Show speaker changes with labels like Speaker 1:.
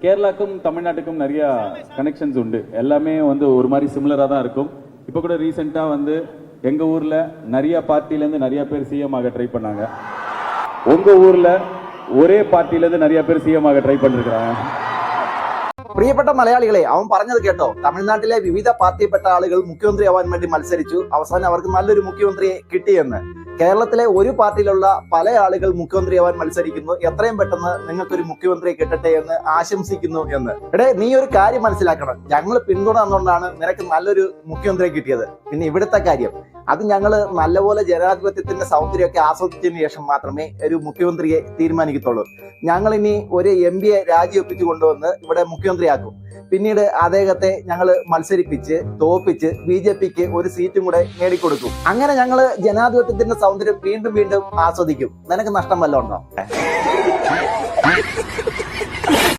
Speaker 1: கேரளாக்கும் தமிழ்நாட்டுக்கும் நிறைய கனெக்ஷன்ஸ் உண்டு. எல்லாமே வந்து ஒரு மாதிரி சிமிலராக தான் இருக்கும். இப்போ கூட ரீசெண்டாக வந்து எங்கள் ஊரில் நிறைய பார்ட்டிலேருந்து நிறைய பேர் சிஎம் ஆக ட்ரை பண்ணாங்க. உங்கள் ஊரில் ஒரே பார்ட்டிலேருந்து நிறைய பேர் சிஎம் ஆக ட்ரை பண்ணிருக்கிறாங்க.
Speaker 2: പ്രിയപ്പെട്ട മലയാളികളെ, അവൻ പറഞ്ഞത് കേട്ടോ. തമിഴ്നാട്ടിലെ വിവിധ പാർട്ടിപ്പെട്ട ആളുകൾ മുഖ്യമന്ത്രിയാവാൻ വേണ്ടി മത്സരിച്ചു. അവസാനം അവർക്ക് നല്ലൊരു മുഖ്യമന്ത്രിയെ കിട്ടിയെന്ന്. കേരളത്തിലെ ഒരു പാർട്ടിയിലുള്ള പല ആളുകൾ മുഖ്യമന്ത്രിയാവാൻ മത്സരിക്കുന്നു. എത്രയും പെട്ടെന്ന് നിങ്ങൾക്കൊരു മുഖ്യമന്ത്രിയെ കിട്ടട്ടെ എന്ന് ആശംസിക്കുന്നു എന്ന്. നീ ഒരു കാര്യം മനസ്സിലാക്കണം. ഞങ്ങൾ പിന്തുണ തന്നുകൊണ്ടാണ് നിനക്ക് നല്ലൊരു മുഖ്യമന്ത്രിയെ കിട്ടിയത്. പിന്നെ ഇവിടുത്തെ കാര്യം, അത് ഞങ്ങൾ നല്ലപോലെ ജനാധിപത്യത്തിന്റെ സൗന്ദര്യമൊക്കെ ആസ്വദിച്ചതിന് ശേഷം മാത്രമേ ഒരു മുഖ്യമന്ത്രിയെ തീരുമാനിക്കത്തുള്ളൂ. ഞങ്ങൾ ഇനി ഒരു MP രാജിവെപ്പിച്ചു കൊണ്ടുവന്ന് ഇവിടെ മുഖ്യമന്ത്രിയാക്കും. പിന്നീട് അദ്ദേഹത്തെ ഞങ്ങൾ മത്സരിപ്പിച്ച് തോപ്പിച്ച് BJPക്ക് ഒരു സീറ്റും കൂടെ നേടിക്കൊടുക്കും. അങ്ങനെ ഞങ്ങൾ ജനാധിപത്യത്തിന്റെ സൗന്ദര്യം വീണ്ടും വീണ്ടും ആസ്വദിക്കും. നിനക്ക് നഷ്ടം വല്ലതും ഉണ്ടോ?